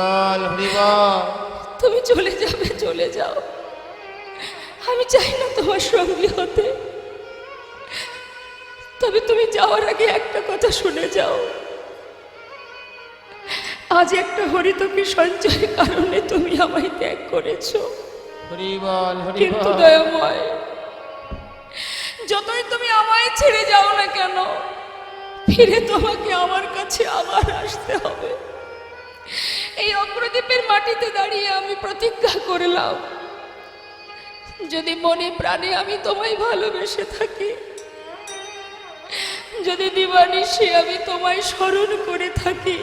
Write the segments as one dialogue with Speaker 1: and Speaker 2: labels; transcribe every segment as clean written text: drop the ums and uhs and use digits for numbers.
Speaker 1: বল হরি বল।
Speaker 2: তুমি চলে যাবে, চলে যাও। আমি চাই না তোমার সঙ্গী হতে। তবে তুমি যাওয়ার আগে একটা কথা শুনে যাও। আজ একটা হরিতকি সঞ্চয়ের কারণে তুমি আমায় ত্যাগ করেছো,
Speaker 1: হরি বল হরি
Speaker 2: কিন্তু
Speaker 1: বল।
Speaker 2: দয়াময়, যতই তুমি আমায় ছেড়ে যাও না কেন, ফিরে তোমাকে আমার কাছে আবার আসতে হবে। এই অগ্রদ্বীপের মাটিতে দাঁড়িয়ে আমি প্রতিজ্ঞা করলাম, যদি মনে প্রাণে আমি তোমায় ভালোবেসে থাকি, যদি দিবানিশি আমি তোমায় স্মরণ করে থাকি,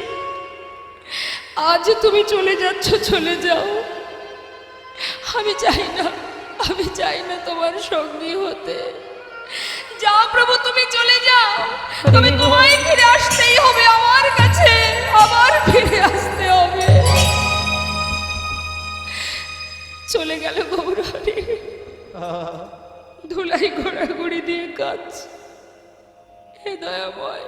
Speaker 2: আজ তুমি চলে যাচ্ছ, চলে যাও। আমি চাই না, আমি চাই না তোমার সঙ্গী হতে। যাও প্রভু, তুমি চলে যাও। তুমি তোমায় ফিরে আসতেই হবে আমার কাছে, আবার ফিরে আসতে হবে। চলে গেল গৌরহরি, ধুলাই ঘোরাঘুরি দিয়ে কাজ। হে দয়াময়,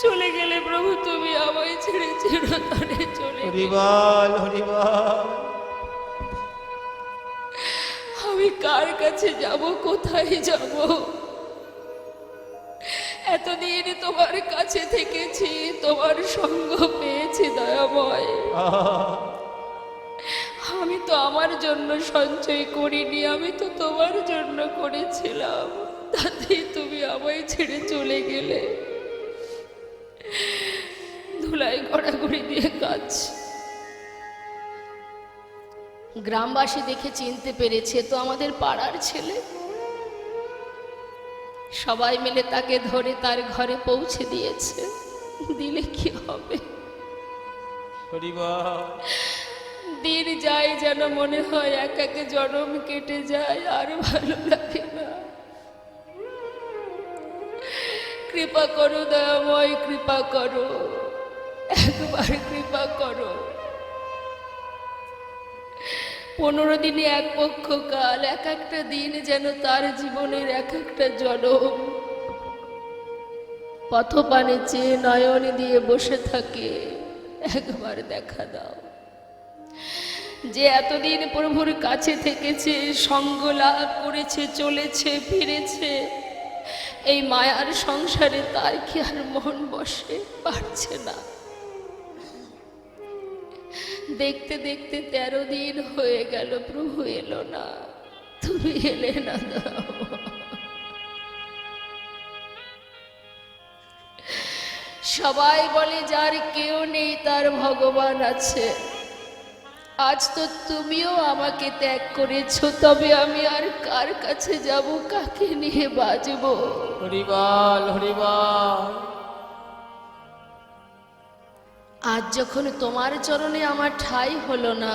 Speaker 2: চলে গেলে প্রভু তুমি আমায় ছেড়ে চিরতরে চলে
Speaker 1: হরি
Speaker 2: গেলে।
Speaker 1: বল হরি বল।
Speaker 2: আমি কার কাছে যাব, কোথায় যাব? এতদিন তোমার কাছে থেকেছি, তোমার সঙ্গ পেয়েছি দয়াময়। আমি তো আমার জন্য সঞ্চয় করিনি, আমি তো তোমার জন্য করেছিলাম। তাতেই তুমি আমায় ছেড়ে চলে গেলে। ধুলাই গড়াগড়ি দিয়ে কাজ। গ্রামবাসী দেখে চিনতে পেরেছে তো আমাদের পাড়ার ছেলে। সবাই মিলে তাকে ধরে তার ঘরে পৌঁছে দিয়েছে। দিলে কি হবে?
Speaker 1: হরি বল।
Speaker 2: দিন যায় যেন মনে হয় এক এক জনম কেটে যায়, আর ভালো লাগে না। কৃপা করো দয়াময়, কৃপা করো, একবার কৃপা করো। 15 দিনে এক পক্ষ কাল, এক একটা দিন যেন তার জীবনের এক একটা জনম। পথপানে চেয়ে নয়ন দিয়ে বসে থাকে, একবার দেখা দাও। যে এতদিন প্রভুর কাছে থেকেছে, সঙ্গ লাভ করেছে, চলেছে, ফিরেছে, এই মায়ার সংসারে তার কি আর মন বসে? পারছে না। দেখতে দেখতে 13 দিন হয়ে গেল, প্রভু এলো না, তুমি এলে না। সবাই বলে যার কেউ নেই তার ভগবান আছে। আজ তো তুমিও আমাকে ত্যাগ করেছো, তবে আমি আর কার কাছে যাব, কাকে নিয়ে বাজব?
Speaker 1: হরি বল হরি বল।
Speaker 2: আজ যখন তোমার চরণে আমার ঠাঁই হলো না,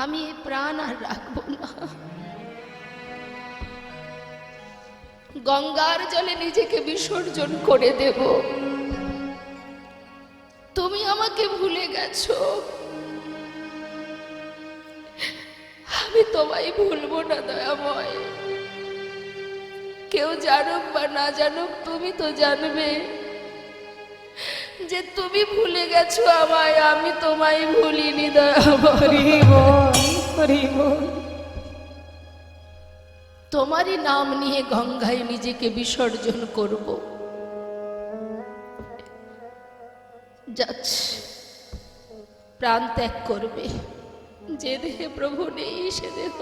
Speaker 2: আমি এই প্রাণ আর রাখবো না। গঙ্গার জলে নিজেকে বিসর্জন করে দেব। তুমি আমাকে ভুলে গেছো, আমি তোমায় ভুলবো না দয়াময়। কেউ জানুক বা না জানুক, তুমি তো জানবে যে তুমি ভুলে গেছো আমায়, আমি তোমায় ভুলিনি দয়াময়।
Speaker 1: হরি বল হরি বল।
Speaker 2: তোমারই নাম নিয়ে গঙ্গায় নিজেকে বিসর্জন করব। যাচ্ছে, প্রাণ ত্যাগ করবে। যে দেহে প্রভু নেই সে দেহ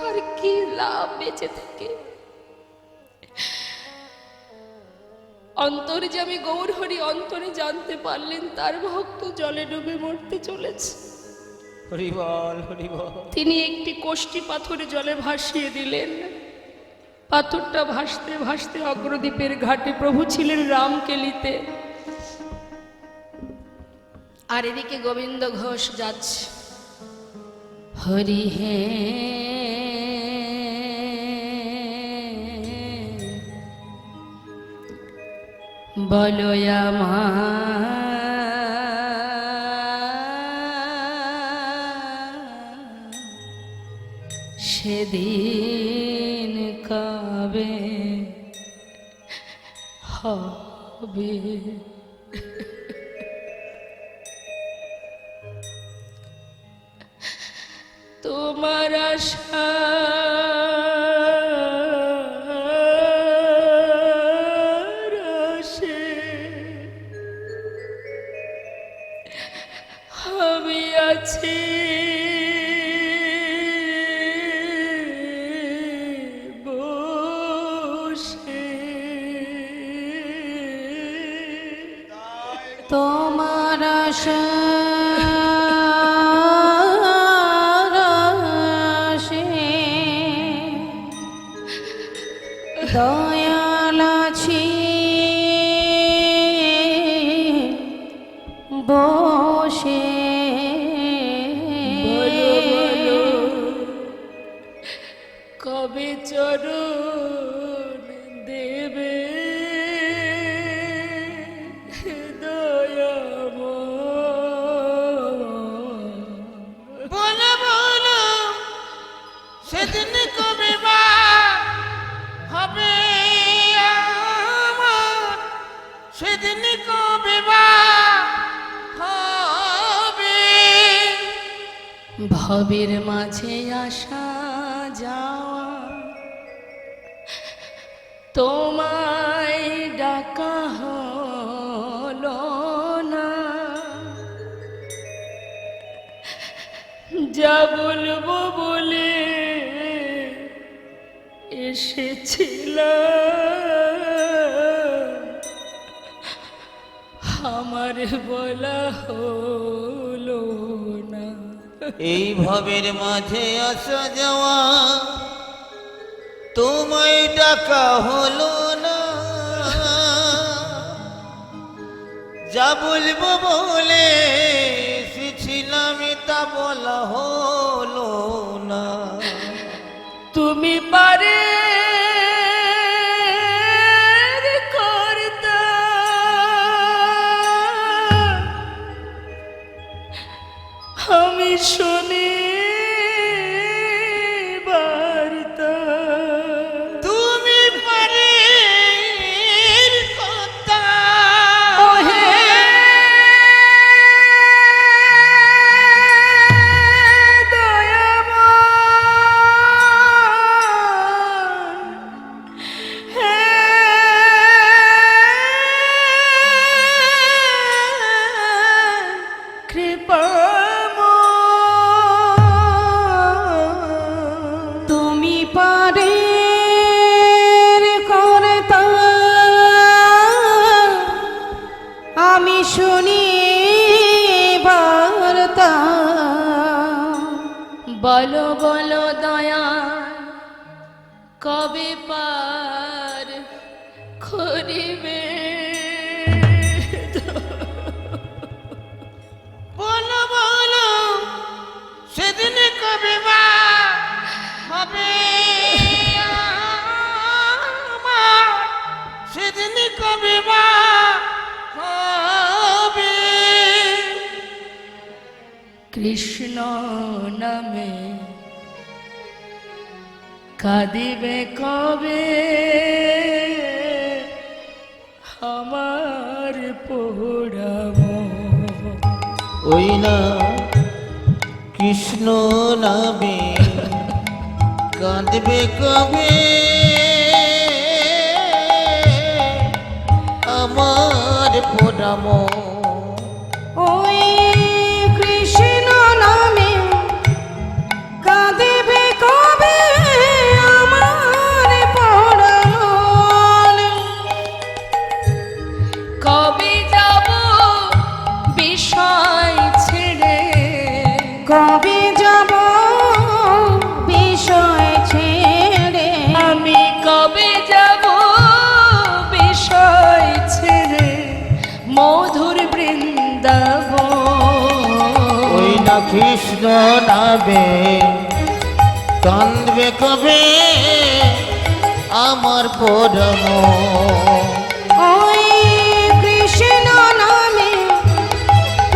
Speaker 2: আর কি লাভ বেঁচে থেকে? অন্তর্যামী গৌরহরি অন্তরে জানতে পারলেন তার ভক্ত জলে ডুবে মরতে চলেছে।
Speaker 1: হরি বল হরি বল।
Speaker 2: তিনি একটি কোষ্ঠী পাথরে জলে ভাসিয়ে দিলেন। পাথরটা ভাসতে ভাসতে অগ্রদ্বীপের ঘাটে, প্রভু ছিলেন রামকেলিতে, আর এদিকে গোবিন্দ ঘোষ যাচ্ছে। হরি হে বলো সেদিন কবে হবে? তোমার আশা আমি আছি বসে।
Speaker 3: তোমার আশা দয়াল আছি বসে।
Speaker 2: বলো বলো কবে চরণ দেবে দয়াময়।
Speaker 1: বলো বলো সেদিন কবে বা হবে আমার, সেদিন কবে বা হবে।
Speaker 2: ভবের মাঝে আসা যাওয়া তোমায় ডাকা হলো না, যা বলবো বলে এসেছিলাম আমার বলা হলো না।
Speaker 1: এই ভবের মাঝে আসা যাওয়া তোমায় ডাকা হলো না, যা বলবো বলে এসেছিলাম তা বলা হলো না।
Speaker 2: তুমি পারে করতা আমি শুনি বার্তা।
Speaker 1: তুমি পারে কথা
Speaker 2: ওহে দয়াময়, হে কৃপাময়।
Speaker 3: তুমি পারে করতা আমি শুনি বার্তা।
Speaker 2: বলো বলো দয়া কবে পার করিবে।
Speaker 1: বলো বলো সেদিন কবে বা হবে আমার, সেদিন কবে বা হবে।
Speaker 2: কৃষ্ণ নামে কাঁদিবে কবে আমার পোড়াম।
Speaker 1: ওই না কৃষ্ণ নামে কাঁদবে কবে আমার পোড়াম।
Speaker 3: ওই কৃষ্ণ নামে কাঁদিবে কবে আমার পরাণ।
Speaker 2: কবে যাব বিষয় ছেড়ে,
Speaker 3: কবে যাব বিষয় ছেড়ে।
Speaker 2: আমি কবে যাব বিষয় ছেড়ে মধুর বৃন্দাবন।
Speaker 1: ওই না কৃষ্ণ নামে কাঁদবে কবে আমার পোড়াম।
Speaker 3: ওই কৃষ্ণ নামে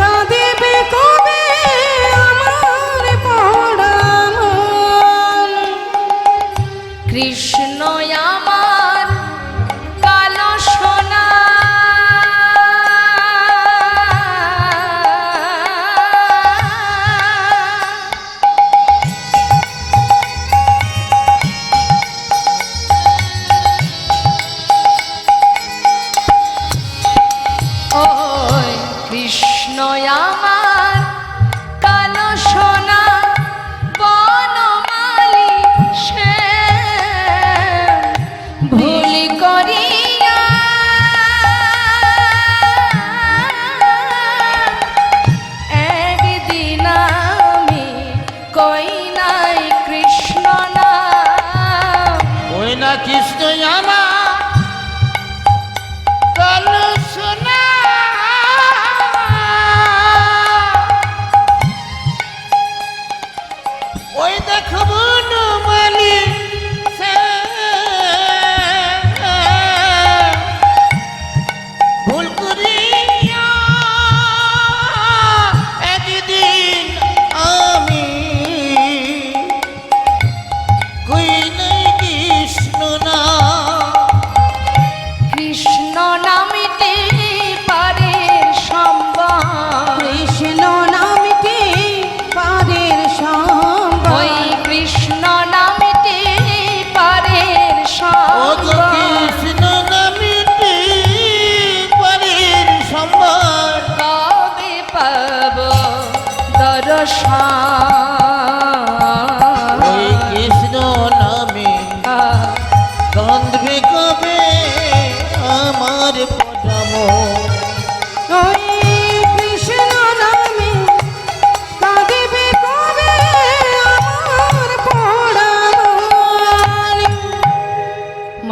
Speaker 3: কাঁদিবে কবে আমার পরাণ।
Speaker 2: কৃষ্ণ আমার কালো সোনা,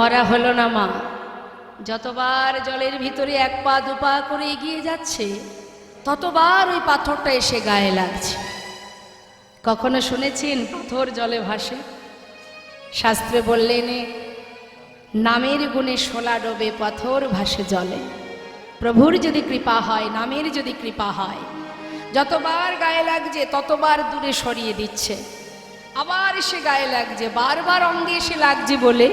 Speaker 2: মরা হলো না মা। যতবার জলের ভিতরে এক পা দুপা করে এগিয়ে যাচ্ছে ততবার ওই পাথরটা এসে গায়ে লাগছে। কখনো শুনেছেন পাথর জলে ভাসে? শাস্ত্রে বললেন নামের গুণে শোলা ডোবে পাথর ভাসে জলে। প্রভুর যদি কৃপা হয়, নামের যদি কৃপা হয়, যতবার গায়ে লাগছে ততবার দূরে সরিয়ে দিচ্ছে, আবার এসে গায়ে লাগছে, বারবার অঙ্গে এসে লাগছে বলে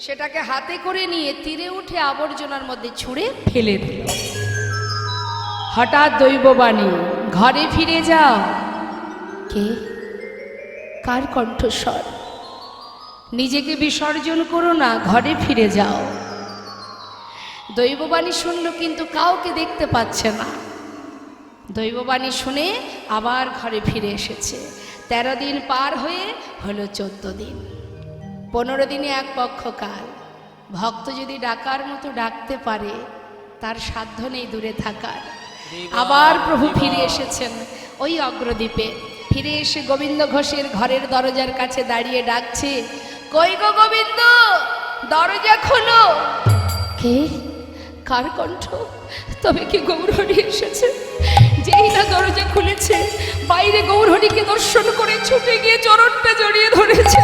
Speaker 2: সেটাকে হাতে করে নিয়ে তীরে উঠে আবর্জনার মধ্যে ছুঁড়ে ফেলে দিল। হঠাৎ দৈববাণী, ঘরে ফিরে যাও। কে? কার কণ্ঠস্বর? নিজেকে বিসর্জন করো না, ঘরে ফিরে যাও। দৈববাণী শুনল কিন্তু কাউকে দেখতে পাচ্ছে না। দৈববাণী শুনে আবার ঘরে ফিরে এসেছে। 13 দিন পার হয়ে হলো 14 দিন। 15 দিনে এক পক্ষকাল। ভক্ত যদি ডাকার মতো ডাকতে পারে তার সাধ্য নেই দূরে থাকার। আবার প্রভু ফিরে এসেছেন ওই অগ্রদ্বীপে। ফিরে এসে গোবিন্দ ঘোষের ঘরের দরজার কাছে দাঁড়িয়ে ডাকছে, কই গো গোবিন্দ, দরজা খোলো। কে? কার কণ্ঠ? তবে কি গৌরহরি এসেছে? যেই না দরজা খুলেছে বাইরে গৌরহরিকে দর্শন করে ছুটে গিয়ে চরণটা জড়িয়ে ধরেছে।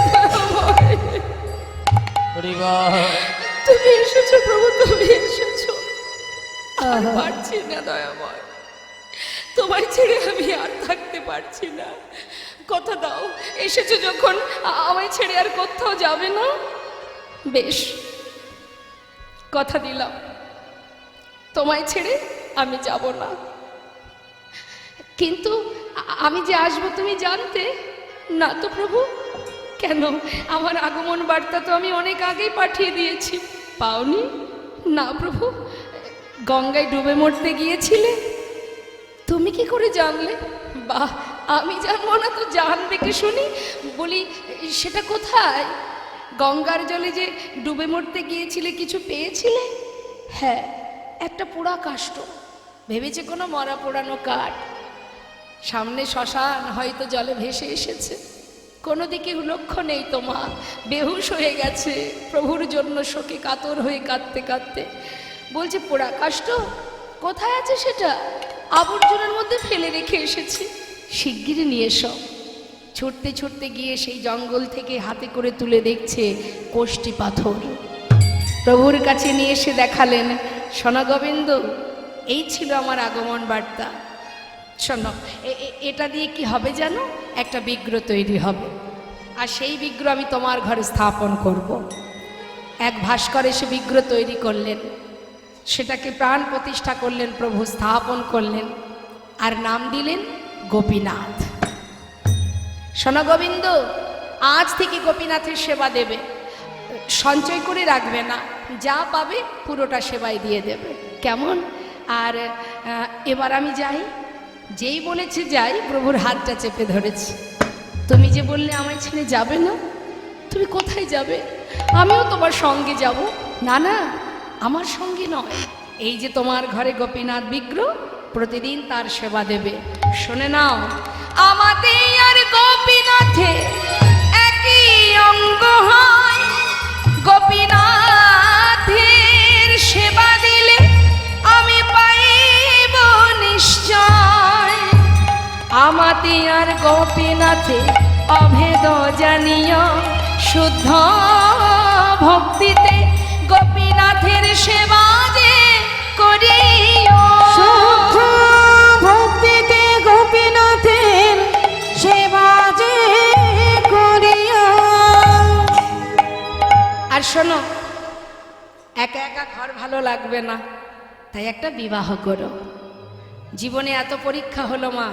Speaker 2: তুমি এসেছো প্রভু, তুমি এসেছো। আর পারছি না দয়াময়, তোমায় ছেড়ে আমি আর থাকতে পারছি না। কথা দাও, এসেছো যখন আমায় ছেড়ে আর কোথাও যাবে না। বেশ, কথা দিলাম তোমায় ছেড়ে আমি যাব না। কিন্তু আমি যে আসবো তুমি জানতে না তো প্রভু? কেন? আমার আগমন বার্তা তো আমি অনেক আগেই পাঠিয়ে দিয়েছি, পাওনি? না প্রভু, গঙ্গায় ডুবে মরতে গিয়েছিলে। তুমি কি করে জানলে? বাহ, আমি জানবো না তো জানবে কি শুনি? বলি সেটা কোথায়? গঙ্গার জলে যে ডুবে মরতে গিয়েছিলে কিছু পেয়েছিলে? হ্যাঁ, একটা পোড়া কাষ্ঠ। ভেবেছে কোনো মরা পোড়ানো কাঠ। সামনে শ্মশান, হয়তো জলে ভেসে এসেছে। কোনো দিকে লক্ষ্য নেই তোমার, বেহুশ হয়ে গেছে প্রভুর জন্য শোকে কাতর হয়ে কাঁদতে কাঁদতে। বলছে পোড়া কাষ্ঠ কোথায় আছে? সেটা আবর্জনার মধ্যে ফেলে রেখে এসেছি, শিগগিরই নিয়ে এসো। ছুটতে ছুটতে গিয়ে সেই জঙ্গল থেকে হাতে করে তুলে দেখছে কোষ্ঠী পাথর। প্রভুর কাছে নিয়ে এসে দেখালেন, শোনো গোবিন্দ, এই ছিল আমার আগমন বার্তা। শোনো, এটা দিয়ে কি হবে জানো? একটা বিগ্রহ তৈরি হবে, আর সেই বিগ্রহ আমি তোমার ঘরে স্থাপন করব। এক ভাস্কর এসে বিগ্রহ তৈরি করলেন, সেটাকে প্রাণ প্রতিষ্ঠা করলেন, প্রভু স্থাপন করলেন, আর নাম দিলেন গোপীনাথ। শোনো গোবিন্দ, আজ থেকে গোপীনাথের সেবা দেবে, সঞ্চয় করে রাখবে না, যা পাবে পুরোটা সেবায় দিয়ে দেবে, কেমন? আর এবার আমি যাই। যেই বলেছে যাই, প্রভুর হাতটা চেপে ধরেছে। তুমি যে বললে আমায় ছেড়ে যাবে না, তুমি কোথায় যাবে? আমিও তোমার সঙ্গে যাব। না না, আমার সঙ্গে নয়, এই যে তোমার ঘরে গোপীনাথ বিগ্রহ, প্রতিদিন তার সেবা দেবে। শুনে নাও, আমাদের আর গোপীনাথে একই অঙ্গ হয়, গোপীনাথের সেবা দিলে আমি পাইব নিশ্চয়। আমাদের আর গোপীনাথে অভেদ জানিও, শুদ্ধ ভক্তিতে গোপীনাথের সেবা যে করিও।
Speaker 3: শুদ্ধ ভক্তিতে গোপীনাথের সেবা যে করিও।
Speaker 2: আর শোনো, একা একা ঘর ভালো লাগবে না, তাই একটা বিবাহ করো। জীবনে এত পরীক্ষা হলো মা,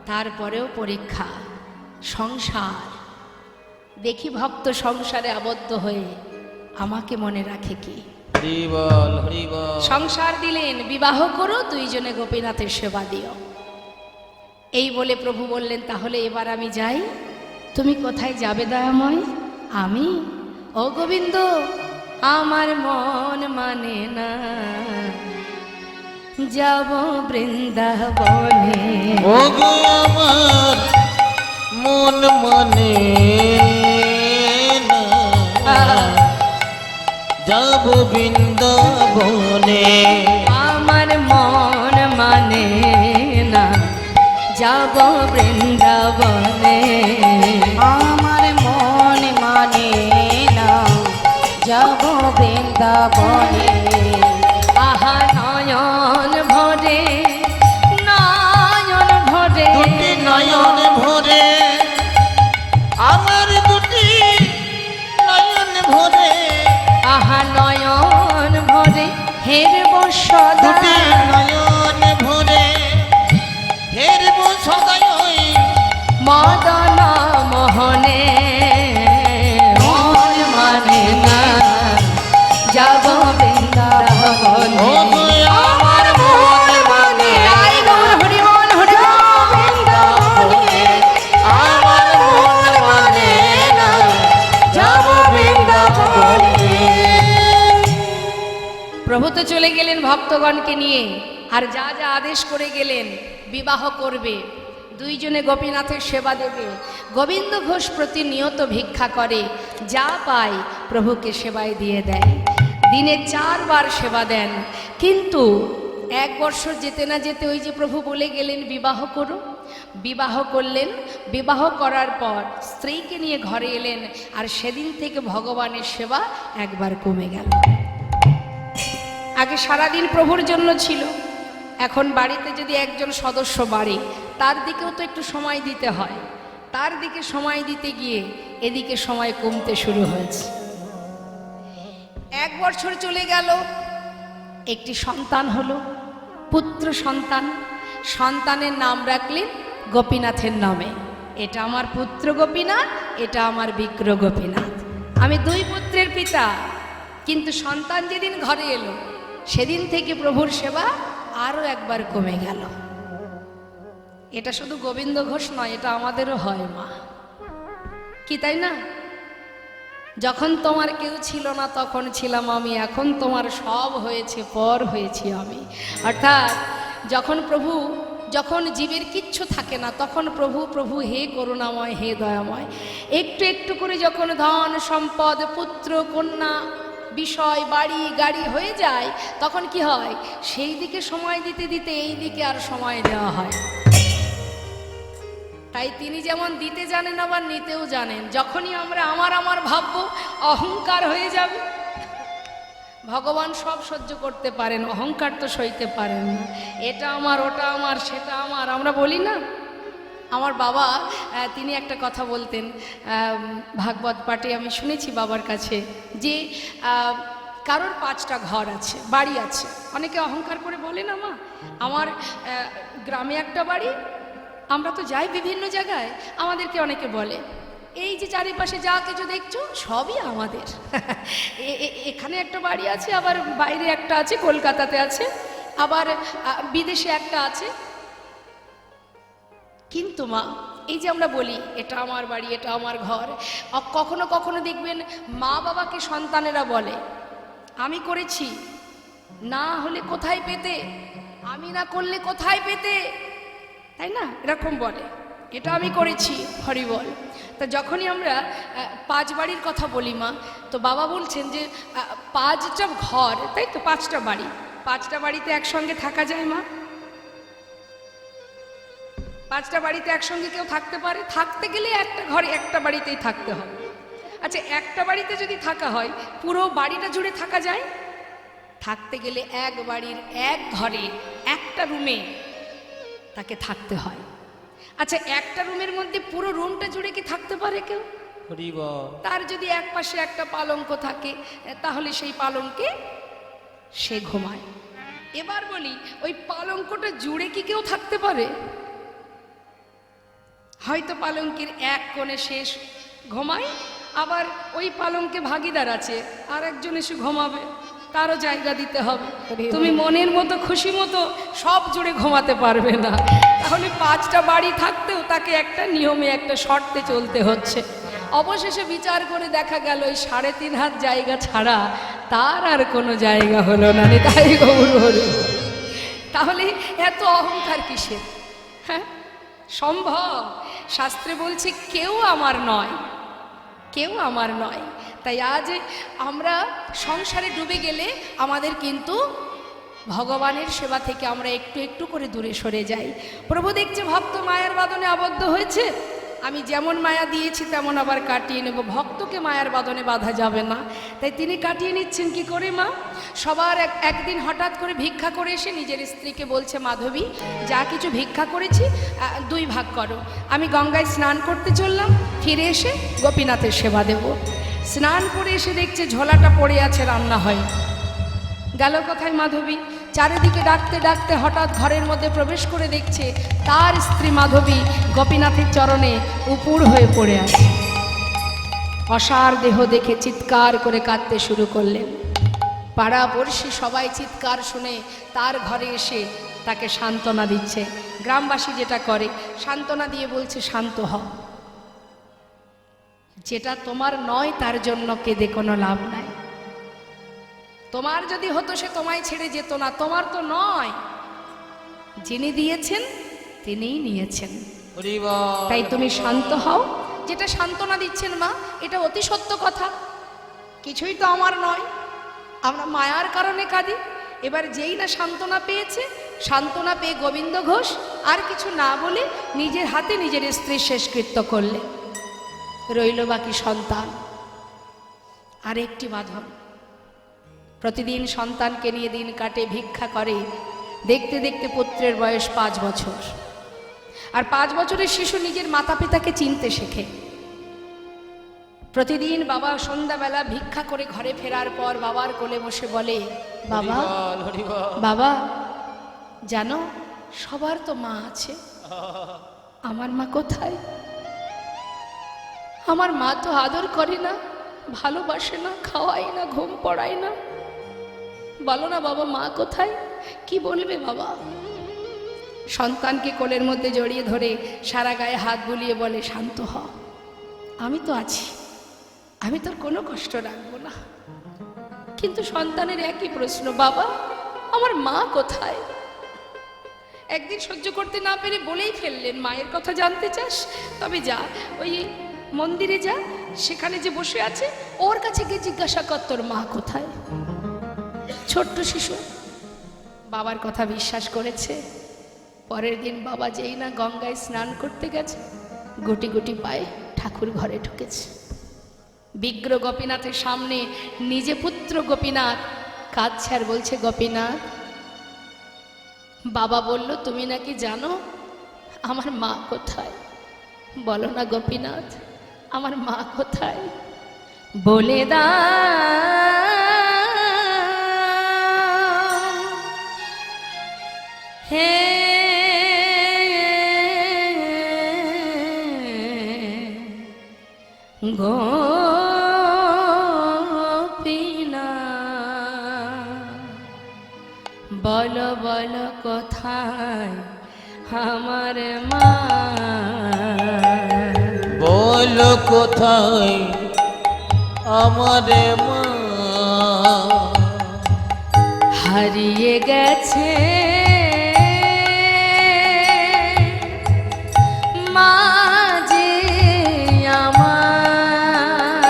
Speaker 2: তারপরেও পরীক্ষা সংসার। দেখি ভক্ত সংসারে আবদ্ধ হয়ে আমাকে মনে রাখে কি? সংসার দিলেন, বিবাহ করো, দুইজনে গোপীনাথের সেবা দিও। এই বলে প্রভু বললেন, তাহলে এবার আমি যাই। তুমি কোথায় যাবে দয়াময়? আমি? ও গোবিন্দ, আমার মন মানে না, যাব বৃন্দাবনে।
Speaker 1: ও গো আমার মন মানে না, যাব বৃন্দাবনে।
Speaker 2: আমার মন মানে না যাব বৃন্দাবনে।
Speaker 3: আমার মন মানে না যাব বৃন্দাবনে।
Speaker 2: আহা নয়ন ভরে নয়ন ভরে
Speaker 1: দুটি নয়ন ভরে, আমার দুটি নয়ন ভরে,
Speaker 2: আহা নয়ন ভরে হেরব সদা
Speaker 1: দুটি নয়ন ভরে হেরব সদাই ওই
Speaker 2: মদন মোহনে। মন মানে না যাব বৃন্দাবনে।
Speaker 1: ও গো আমার মন মানে
Speaker 2: আই গৌর হরি বল হরি বল।
Speaker 1: বৃন্দাবনে। আমার মন মানে না যাব বৃন্দাবনে।
Speaker 2: প্রভু তো চলে গেলেন ভক্তগণকে নিয়ে, আর যা যা আদেশ করে গেলেন বিবাহ করবে, দুইজনে গোপীনাথের সেবা দেবে। গোবিন্দ ঘোষ প্রতিনিয়ত ভিক্ষা করে, যা পায় প্রভুকে সেবায় দিয়ে দেয়। দিনে 4 বার সেবা দেন। কিন্তু 1 বছর যেতে না যেতে ওই যে প্রভু বলে গেলেন বিবাহ করো, বিবাহ করলেন। বিবাহ করার পর স্ত্রীকে নিয়ে ঘরে এলেন, আর সেদিন থেকে ভগবানের সেবা একবার কমে গেল। আগে সারাদিন প্রভুর জন্য ছিল, এখন বাড়িতে যদি একজন সদস্য বাড়ে, তার দিকেও তো একটু সময় দিতে হয়। তার দিকে সময় দিতে গিয়ে এদিকে সময় কমতে শুরু হয়েছে। 1 বছর চলে গেল, একটি সন্তান হলো, পুত্র সন্তান। সন্তানের নাম রাখলেন গোপীনাথের নামে। এটা আমার পুত্র গোপীনাথ, এটা আমার বিগ্র গোপীনাথ। আমি 2 পুত্রের পিতা। কিন্তু সন্তান যেদিন ঘরে এলো, সেদিন থেকে প্রভুর সেবা আরও একবার কমে গেল। এটা শুধু গোবিন্দ ঘোষ নয়, এটা আমাদেরও হয় মা, কি তাই না? যখন তোমার কেউ ছিল না তখন ছিলাম আমি, এখন তোমার সব হয়েছে পর হয়েছি আমি। অর্থাৎ যখন জীবের কিচ্ছু থাকে না, তখন প্রভু প্রভু হে করুণাময়, হে দয়াময়। একটু একটু করে যখন ধন সম্পদ, পুত্র কন্যা, বিষয়, বাড়ি গাড়ি হয়ে যায়, তখন কি হয়? সেই দিকে সময় দিতে দিতে এই দিকে আর সময় দেওয়া হয়। তাই তিনি যেমন দিতে জানেন আবার নিতেও জানেন। যখনই আমরা আমার আমার ভাববো, অহংকার হয়ে যাবে। ভগবান সব সহ্য করতে পারেন, অহংকার তো সইতে পারেন না। এটা আমার, ওটা আমার, সেটা আমার, আমরা বলি না। আমার বাবা তিনি একটা কথা বলতেন, ভাগবত পাঠে আমি শুনেছি বাবার কাছে, যে কারোর 5টা ঘর আছে, বাড়ি আছে। অনেকে অহংকার করে বলে না, মা আমার গ্রামে একটা বাড়ি, আমরা তো যাই বিভিন্ন জায়গায়, আমাদেরকে অনেকে বলে এই যে চারিপাশে যা কিছু দেখছো সবই আমাদের। এখানে একটা বাড়ি আছে, আবার বাইরে একটা আছে, কলকাতাতে আছে, আবার বিদেশে একটা আছে। কিন্তু মা, এই যে আমরা বলি এটা আমার বাড়ি, এটা আমার ঘর, কখনো কখনো দেখবেন মা বাবাকে সন্তানেরা বলে আমি করেছি, না হলে কোথায় পেতে, আমি না করলে কোথায় পেতে, তাই না? এরকম বলে, এটা আমি করেছি, হরি বল। তা যখনই আমরা 5 বাড়ির কথা বলি মা, তো বাবা বলছেন যে 5টা ঘর, তাই তো 5টা বাড়ি, 5টা বাড়িতে একসঙ্গে থাকা যায় মা? 5টা বাড়িতে একসঙ্গে কেউ থাকতে পারে? থাকতে গেলে একটা ঘরে একটা বাড়িতেই থাকতে হবে। আচ্ছা, একটা বাড়িতে যদি থাকা হয়, পুরো বাড়িটা জুড়ে থাকা যায়? থাকতে গেলে এক বাড়ির এক ঘরে একটা রুমে তাকে থাকতে হয়। আচ্ছা, একটা রুমের মধ্যে পুরো রুমটা জুড়ে কি থাকতে পারে কেউ? তার যদি এক পাশে একটা পালঙ্ক থাকে, তাহলে সেই পালঙ্কে সে ঘুমায়। এবার বলি, ওই পালঙ্কটা জুড়ে কি কেউ থাকতে পারে? হয়তো পালঙ্কের এক কোণে শেষ ঘুমায়, আবার ওই পালঙ্কে ভাগিদার আছে, আর একজন এসে ঘুমাবে, তারও জায়গা দিতে হবে। তুমি মনের মতো খুশি মতো সব জুড়ে ঘুমাতে পারবে না। তাহলে 5টা বাড়ি থাকতেও তাকে একটা নিয়মে, একটা শর্তে চলতে হচ্ছে। অবশেষে বিচার করে দেখা গেল ওই 3.5 হাত জায়গা ছাড়া তার আর কোনো জায়গা হলো না। তাই গৌর হরি। তাহলে এত অহংকার কিসের? হ্যাঁ, সম্ভব? শাস্ত্রে বলছে কেউ আমার নয়, কেউ আমার নয়। তাই আজ আমরা সংসারে ডুবে গেলে আমাদের কিন্তু ভগবানের সেবা থেকে আমরা একটু একটু করে দূরে সরে যাই। প্রভু দেখছে ভক্ত মায়ার বাঁধনে আবদ্ধ হয়েছে, আমি যেমন মায়া দিয়েছি তেমন আবার কাটিয়ে নেব, ভক্তকে মায়ার বাঁধনে বাঁধা যাবে না। তাই তিনি কাটিয়ে নিচ্ছেন কি করে মা? সবার একদিন হঠাৎ করে ভিক্ষা করে এসে নিজের স্ত্রীকে বলছে, মাধবী যা কিছু ভিক্ষা করেছি 2 ভাগ করো, আমি গঙ্গায় স্নান করতে চললাম, ফিরে এসে গোপীনাথের সেবা দেব। স্নান করে এসে দেখছে ঝোলাটা পড়ে আছে, রান্না হয়। গেল কোথায় মাধবী? চারিদিকে ডাকতে ডাকতে হঠাৎ ঘরের মধ্যে প্রবেশ করে দেখছে তার স্ত্রী মাধবী গোপীনাথের চরণে উপুর হয়ে পড়ে আছে। অসার দেহ দেখে চিৎকার করে কাঁদতে শুরু করলেন। পাড়াপড়শি সবাই চিৎকার শুনে তার ঘরে এসে তাকে সান্ত্বনা দিচ্ছে। গ্রামবাসী যেটা করে, সান্ত্বনা দিয়ে বলছে, শান্ত হও, যেটা তোমার নয় তার জন্য কেঁদে কোনো লাভ নাই। তোমার যদি হতো সে তোমায় ছেড়ে যেত না, তোমার তো নয়, যিনি দিয়েছেন তিনিই নিয়েছেন। তাই তুমি শান্ত হও। যেটা সান্ত্বনা দিচ্ছেন মা, এটা অতি সত্য কথা। কিছুই তো আমার নয়, আমরা মায়ার কারণে কাঁদি। এবার যেই না সান্ত্বনা পেয়েছে, সান্ত্বনা পেয়ে গোবিন্দ ঘোষ আর কিছু না বলে নিজের হাতে নিজের স্ত্রীর শেষকৃত্য করলে। রইল বাকি সন্তান আর একটি বাঁধন। প্রতিদিন সন্তানকে নিয়ে দিন কাটে, ভিক্ষা করে। দেখতে দেখতে পুত্রের বয়স 5 বছর। আর 5 বছরের শিশু নিজের মাতা পিতাকে চিনতে শেখে। প্রতিদিন বাবা সন্ধ্যাবেলা ভিক্ষা করে ঘরে ফেরার পর বাবার কোলে বসে বলে, বাবা বাবা জানো সবার তো মা আছে, আমার মা কোথায়? আমার মা তো আদর করে না, ভালোবাসে না, খাওয়াই না, ঘুম পড়ায় না। বলো না বাবা, মা কোথায়? কি বলবে বাবা? সন্তানকে কোলের মধ্যে জড়িয়ে ধরে সারা গায়ে হাত বুলিয়ে বলে, শান্ত হ, আমি তো আছি, আমি তোর কোনো কষ্ট রাখবো না। কিন্তু সন্তানের একই প্রশ্ন, বাবা আমার মা কোথায়? একদিন সহ্য করতে না পেরে বলেই ফেললেন, মায়ের কথা জানতে চাস? তবে যা, ওই মন্দিরে যা, সেখানে যে বসে আছে ওর কাছে গিয়ে জিজ্ঞাসা কর তোর মা কোথায়। ছোট্ট শিশু বাবার কথা বিশ্বাস করেছে। পরের দিন বাবা যেই না গঙ্গায় স্নান করতে গেছে, গুটি গুটি পায়ে ঠাকুর ঘরে ঢুকেছে। বিগ্র গোপীনাথের সামনে নিজে পুত্র গোপীনাথ কাঁদছে আর বলছে, গোপীনাথ বাবা বলল তুমি নাকি জানো আমার মা কোথায়? বলো না গোপীনাথ, আমার মা কোথায়? বলে দা হে গোপীনাথ, বলো বলো কোথায় আমার মা?
Speaker 1: বলো কোথায় আমার মা?
Speaker 2: হারিয়ে গেছে মা যে আমার,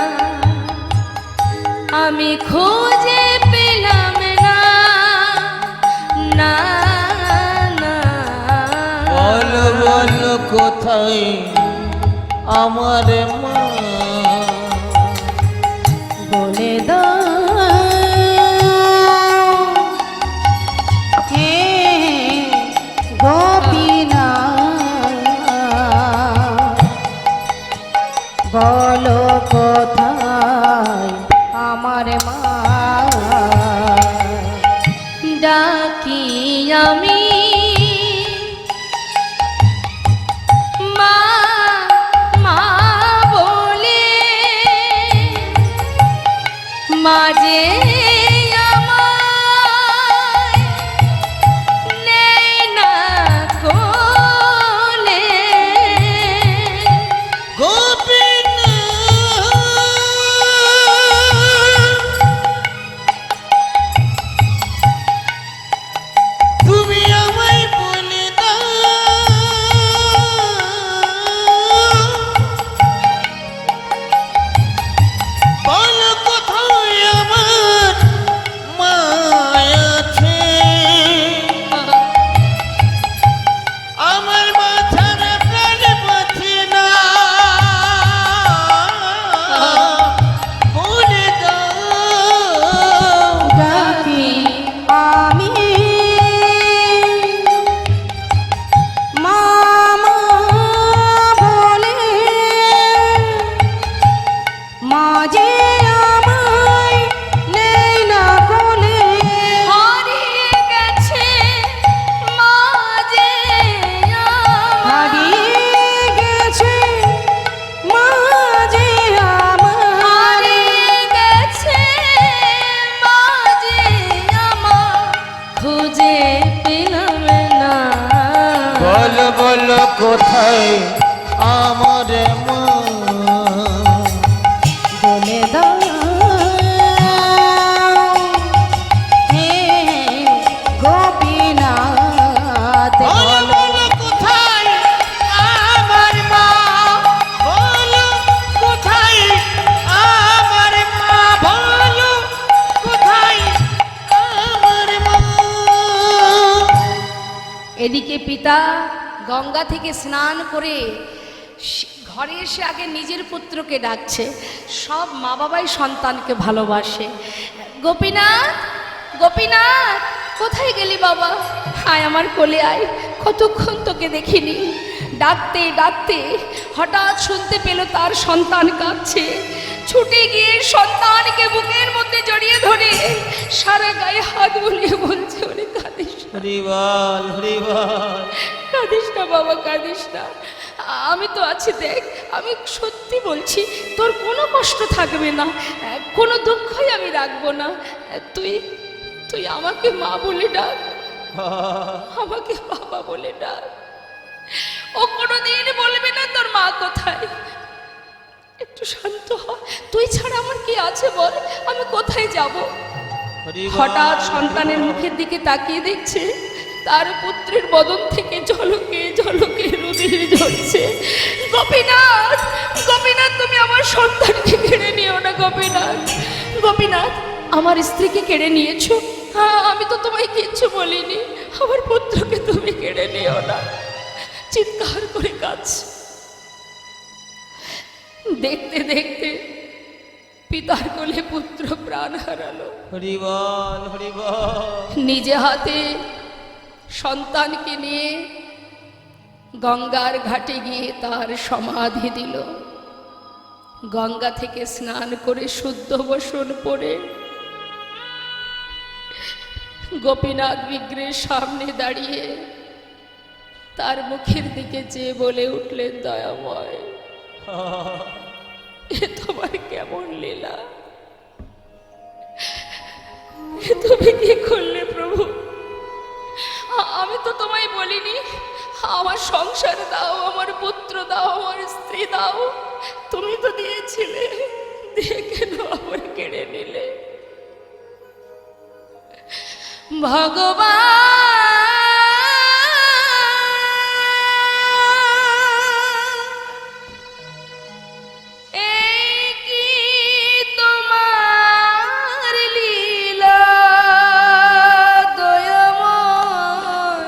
Speaker 2: আমি খুঁজে পেলাম না না না।
Speaker 1: বলো বলো কোথায় আমার মা?
Speaker 3: বলে দাও হে গোপীনাথ, বলো কোথায় আমার মা?
Speaker 2: ডাকি আমি মা মা বলে, মাঝে আমায় নেই না কোলে।
Speaker 1: তুমি আমায় বলে দাও, বলো
Speaker 3: যে আমায় নেই না কোলে,
Speaker 2: হারিয়ে গেছে মা যে আমার।
Speaker 3: হারিয়ে গেছে মা যে আমার,
Speaker 2: হারিয়ে গেছে মা যে আমার।
Speaker 3: খুঁজে পেলাম না।
Speaker 1: বলো বলো কোথায় আমার মা,
Speaker 3: বলে দাও হে গোপীনাথ,
Speaker 1: বলো বলো কোথায় আমার মা, বলো কোথায় আমার মা, বলো কোথায় আমার মা।
Speaker 2: এদিকে পিতা গঙ্গা থেকে স্নান করে ঘরে এসে আগে নিজের পুত্রকে ডাকছে। সব মা বাবাই সন্তানকে ভালোবাসে। গোপীনাথ, গোপীনাথ, কোথায় গেলি বাবা? আয় আমার কোলে আয়, কতক্ষণ তোকে দেখিনি। ডাকতে ডাকতে হঠাৎ শুনতে পেল তার সন্তান কাঁদছে। ছুটে গিয়ে সন্তানকে বুকের মধ্যে জড়িয়ে ধরে সারা গায়ে হাত বুলিয়ে বলছে, ওরে কাঁদিস না,
Speaker 1: হরিবল হরিবল।
Speaker 2: কাঁদিস না বাবা, কাঁদিস না, আমি তো আছি, দেখ, আমি সত্যি বলছি, তোর কোনো কষ্ট থাকবে না, কোনো দুঃখই আমি রাখবো না। তুই তুই আমাকে মা বলে ডাক, আমাকে বাবা বলে ডাক। ও কোনোদিন বলবে না তোর মা কোথায়। একটু শান্ত হ, তুই ছাড়া আমার কি আছে বল, আমি কোথায় যাব?
Speaker 1: হরিবল,
Speaker 2: হঠাৎ সন্তানের মুখের দিকে তাকিয়ে দেখছে তার পুত্রের বদন থেকে ঝলকে ঝলকে রুধির ঝরছে। গোপীনাথ, গোপীনাথ, তুমি আমার সন্তানকে কেড়ে নিও না গোপীনাথ। গোপীনাথ, আমার স্ত্রীকে কেড়ে নিয়েছো? হ্যাঁ, আমি তো তোমায় কিচ্ছু বলিনি, আমার পুত্রকে তুমি কেড়ে নিও না। চিৎকার করে কাঁদছে। দেখতে দেখতে পিতার কোলে পুত্র প্রাণ হারালো।
Speaker 1: হরিবল হরিবল।
Speaker 2: নিজে হাতে সন্তানকে নিয়ে গঙ্গার ঘাটে গিয়ে তার সমাধি দিল। গঙ্গা থেকে স্নান করে শুদ্ধ বসন পরে গোপীনাথ বিগ্রহের সামনে দাঁড়িয়ে তার মুখের দিকে চেয়ে বলে উঠলেন, দয়াময়, এ তোমার কেমন লীলা, এ তুমি কি করলে প্রভু? আমি তো তোমায় বলিনি আমার সংসার দাও, আমার পুত্র দাও, আমার স্ত্রী দাও, তুমি তো দিয়েছিলে, দিয়ে কেন আবার কেড়ে নিলে? ভগবান, এই কি তোমার লীলা দয়াময়,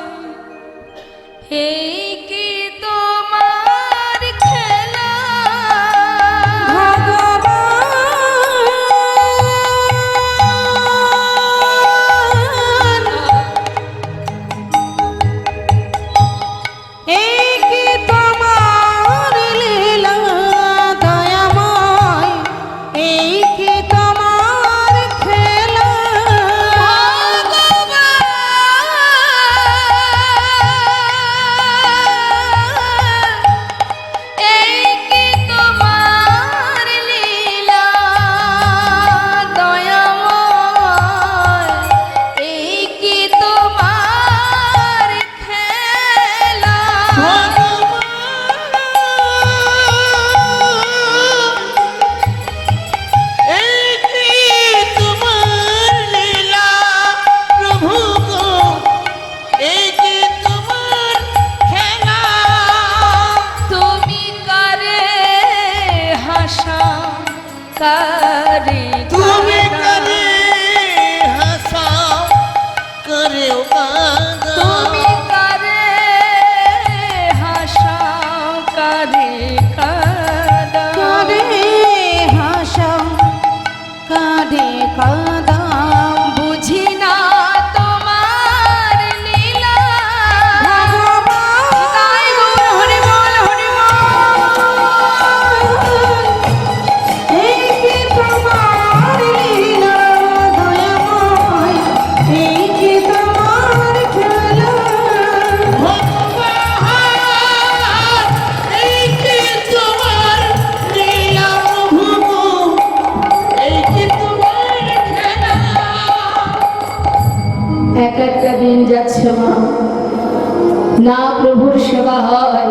Speaker 2: এই কি তোমার খেলা?
Speaker 3: ভগবান, এই কি তোমার লীলা দয়াময়, এই কি তোমার খেলা?
Speaker 2: এই কি তোমার লীলা দয়াময়, এই কি তোমার খেলা?
Speaker 1: এই কি তোমার লীলা প্রভু গো, এই কি তোমার খেলা?
Speaker 2: তুমি কারে হাসা, কারে
Speaker 1: তুমি
Speaker 2: কাঁদা?
Speaker 1: করে হাসাও, করেও কাঁদা।
Speaker 2: তুমি কারে হাসা, কারে কাঁদা?
Speaker 3: কাঁদে হাসা, কাঁদে কাঁদা,
Speaker 2: বুঝি না তোমার লীলা।
Speaker 3: ভগবান,
Speaker 2: তাই বল, হরি বল, হরি বল।
Speaker 3: এই কি
Speaker 2: সেবা হয়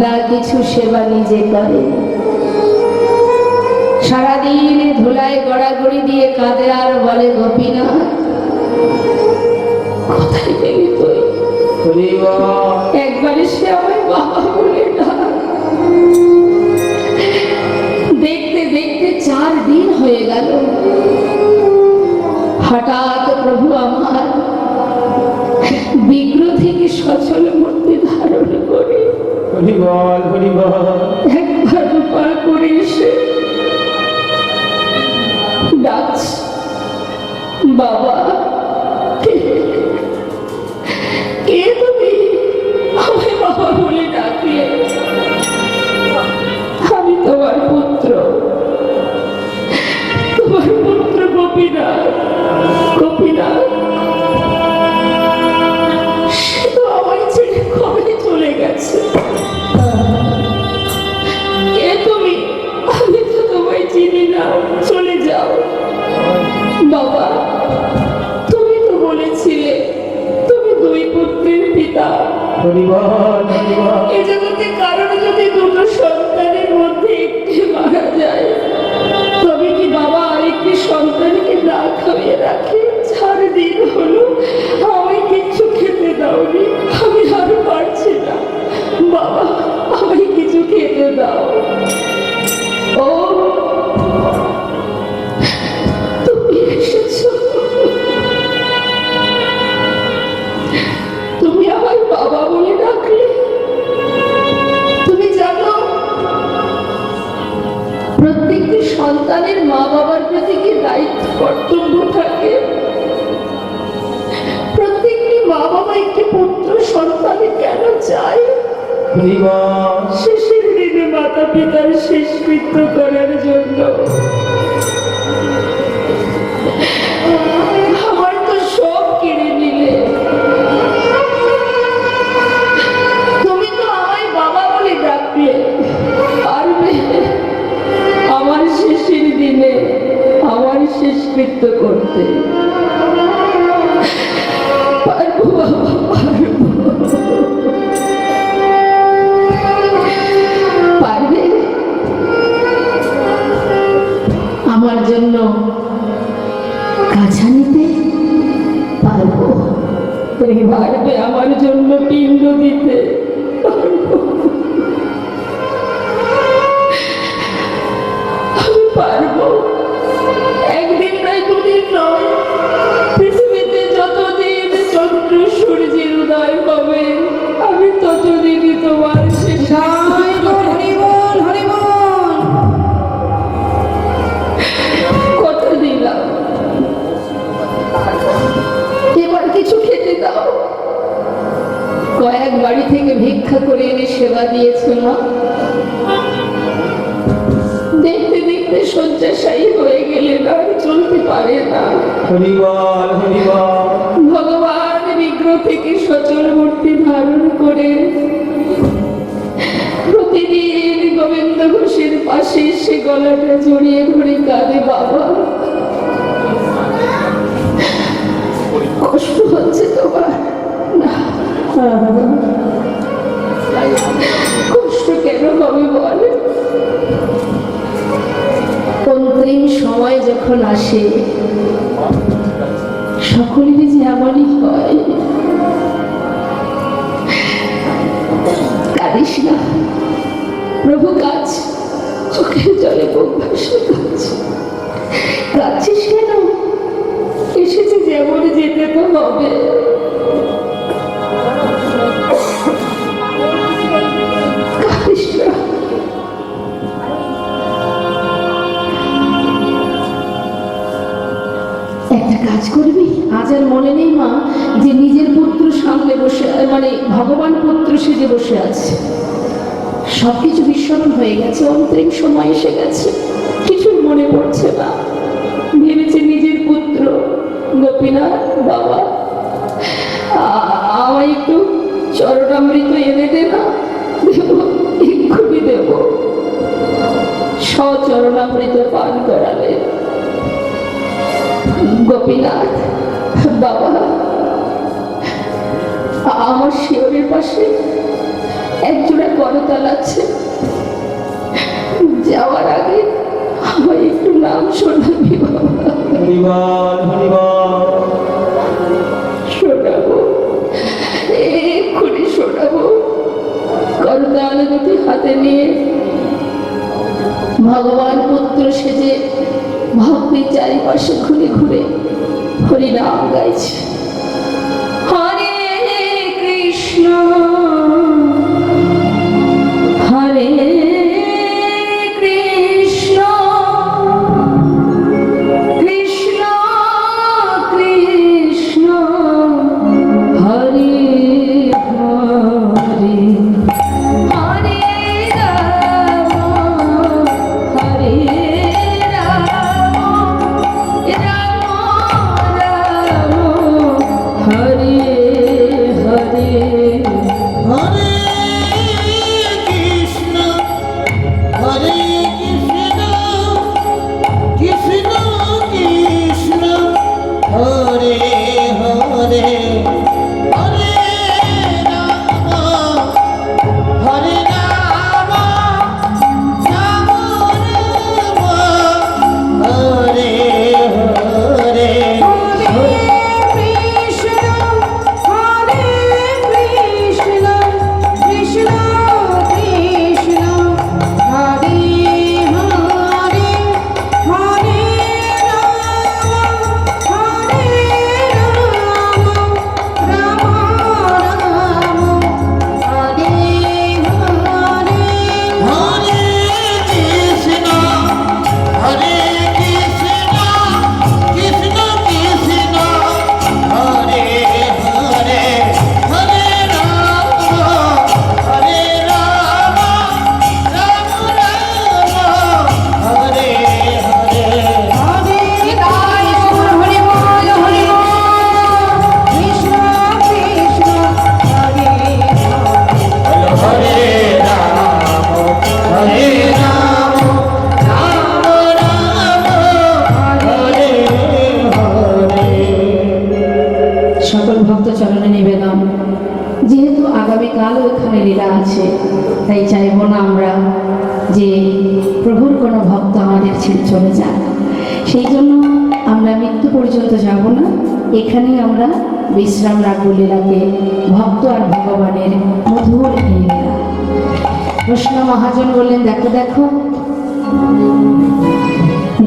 Speaker 2: না কিছু সেবা নিজে করে। সারাদিন ধুলায় গড়াগড়ি দিয়ে কাঁদে আর বলে, গোপীনাথ কোথায় গেলি তুই? একবারে সে আমায় বাবা বলে ডাক। দেখতে দেখতে 4 দিন হয়ে গেল। হঠাৎ প্রভু আমার বিগ্রহ থেকে সচল মূর্তি ধারণ করে একবার রূপা করে এসে ডাকছে, বাবা কে তুমি? আমায় বাবা বলে ডাকলে। আমি তোমার পুত্র, তোমার পুত্র গোপীনাথ। গোপীনাথ সে তো আমায় ছেড়ে কবে চলে গেছে। কে তুমি? আমি তো তোমায় চিনি না, চলে যাও। বাবা তুমি তো বলেছিলে তুমি 2 পুত্রের পিতা। এ জগতে কারণ যদি 2 সন্তানের মধ্যে একটি মারা যায়, তবে কি বাবা আরেকটি সন্তানকে না খাইয়ে রাখে? 4 দিন হলো আমায় কিছু খেতে দাওনি, আমি আর পারছি না। বাবা আমায় কিছু খেতে দাও। ও তুমি এসেছো, তুমি আমার বাবা বলে ডাকলে। তুমি জানো প্রত্যেকটি সন্তানের মা বাবার প্রতি কি দায়িত্ব কর্তব্য থাকে। প্রত্যেকটি মা বাবা একটি পুত্র সন্তানে কেন চায়? শেষের দিনে মাতা পিতার শেষকৃত্য করার জন্য। আমার তো সব কেড়ে নিলে। তুমি তো আমায় বাবা বলে ডাকলে, পারবে আমার শেষের দিনে আমার শেষকৃত্য করতে? পারবো বাবা, পারবো। পারবে আমার জন্য কাছা নিতে? পারবো। পারবে আমার জন্য পিণ্ড দিতে? পারবো। আমি পারবো। একদিন নয়, 2 দিন নয়, পৃথিবীতে যতদিন চন্দ্র সূর্যের উদয় হবে আমি ততদিনই তোমার শেষ। কথা দিলাম, এবার কিছু খেতে দাও। কয়েক বাড়ি থেকে ভিক্ষা করে এনে সেবা দিয়েছে মা। দেখতে দেখতে শয্যাশায়ী হয়ে গেলে না, চলতে পারে না। ভগবান বিগ্রহ থেকে সচল মূর্তি ধারণ করে প্রতিদিন গোবিন্দ ঘোষের পাশে সে গলাটা জড়িয়ে ধরে কাঁদে, বাবা কষ্ট হচ্ছে তোমার? না, কষ্ট কেন হবে বলে? অন্তিম সময় যখন আসে সকলেরই যে এমনই হয়। কাঁদিস না প্রভু, কাজ চোখের জলে বুক ভাসে কাজ। কাঁদছিস কেন? এসেছে যেমন যেতে তো হবে। কাঁদিস না। একটা কাজ করবি, আজ আর মনে নেই মা যে নিজের পুত্র সামনে বসে, মানে ভগবান পুত্র সেজে বসে আছে। সবকিছু বিস্মরণ হয়ে গেছে, অন্তিম সময় এসে গেছে, কিছু মনে পড়ছে না। ভেবেছে নিজের পুত্র গোপীনাথ, বাবা আমায় একটু চরণামৃত এনে দে না। দেব, এক্ষুনি দেব। সচরণামৃত পান করালে। গোপীনাথ বাবা আমার শিয়রের পাশে একজোড়া করতাল আছে, যাওয়ার আগে আমায় একটু নাম শোনাবি বাবা।
Speaker 4: হরিবল হরিবল।
Speaker 2: শোনাবো, এক্ষুনি শোনাবো। করতাল দুটি হাতে নিয়ে ভগবান পুত্র সেজে ভক্তি চারিপাশে ঘুরে ঘুরে হরিনাম গাইছে। হরে কৃষ্ণ হরে কৃষ্ণ কৃষ্ণ কৃষ্ণ হরে হরে হরে রাম হরে রাম রাম রাম হরে হরে।
Speaker 1: হরে কৃষ্ণ হরে কৃষ্ণ কৃষ্ণ কৃষ্ণ হরে হরে হরে রাম হরে রাম রাম রাম হরে হরে।
Speaker 3: হরে কৃষ্ণ হরে কৃষ্ণ কৃষ্ণ কৃষ্ণ হরে হরে হরে রাম রাম হরে হরে।
Speaker 1: হরে কৃষ্ণ হরে কৃষ্ণ কৃষ্ণ কৃষ্ণ হরে হরে হরে রাম হরে রাম রাম রাম হরে হরে।
Speaker 3: হরে কৃষ্ণ হরে বল হরে বল কৃষ্ণ কৃষ্ণ হরে
Speaker 1: হরে রাম হরে রাম রাম রাম হরে হরে।
Speaker 2: সকল ভক্ত চরণে নিবেদন, যেহেতু আগামীকালও এখানে লীলা আছে, তাই চাইব না আমরা যে প্রভুর কোনো ভক্ত আমাদের ছেড়ে চলে যান। সেই জন্য আমরা মৃত্যু পর্যন্ত যাব না, এখানেই আমরা বিশ্রাম রাখবো লীলাকে। ভক্ত আর ভগবানের মধুর এই লীলা। কৃষ্ণ মহাজন বললেন, দেখো দেখো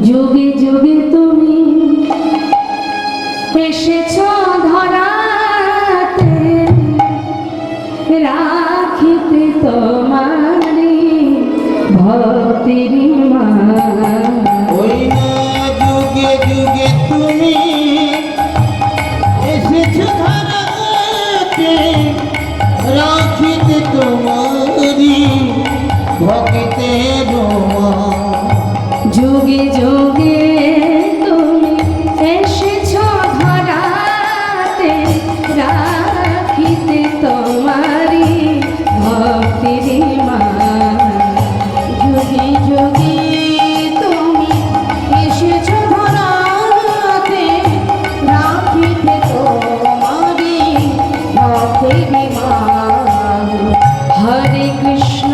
Speaker 2: যুগে যুগে তুমি এসেছ ধরাতে, রাখিতে তোমারি ভক্তির মান।
Speaker 1: ওই না যুগে যুগে তুমি এসেছো ধরাতে, রাখিতে তোমারি ভক্তের মান।
Speaker 2: যুগে যুগে তুমি এসেছ ধরাতে, রাখিতে তোমারি ভক্তির মান।
Speaker 3: যুগে যুগে তুমি এসেছো ধরাতে, রাখিতে তোমারি ভক্তির মান।
Speaker 2: হরে কৃষ্ণ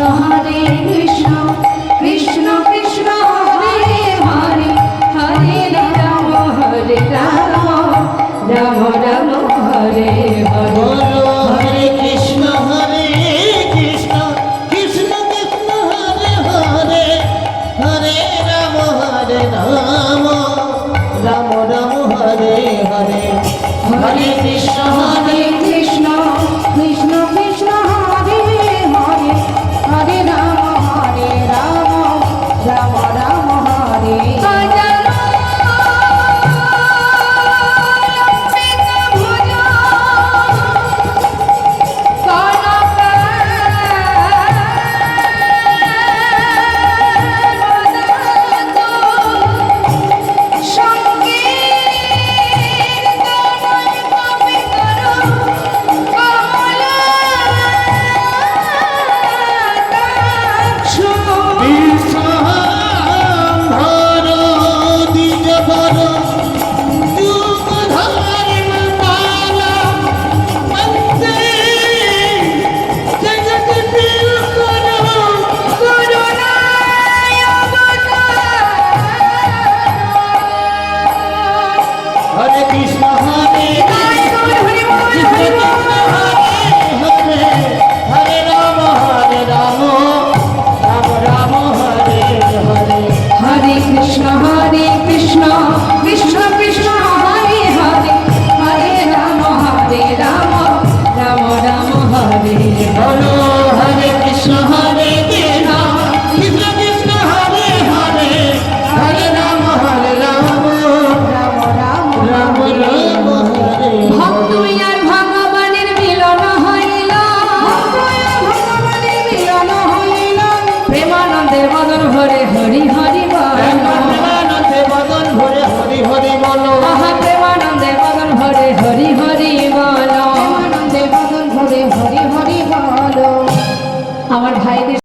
Speaker 2: কৃষ্ণ কৃষ্ণ কৃষ্ণ হরে হরে হরে রাম রাম রাম হরে হরে।
Speaker 1: বলো হরে কৃষ্ণ কৃষ্ণ কৃষ্ণ হরে হরে হরে রাম রাম রাম হরে হরে। হরে কৃষ্ণ
Speaker 3: কৃষ্ণ কৃষ্ণ কৃষ্ণ হরে হরে হরে রাম রাম রাম হরে।
Speaker 1: বিশ্বম্ভর
Speaker 3: ভরে হরি হরি বলো
Speaker 1: প্রেমানন্দে বদন ভরে হরি হরি বলো
Speaker 3: আহা প্রেমানন্দে বদন ভরে হরি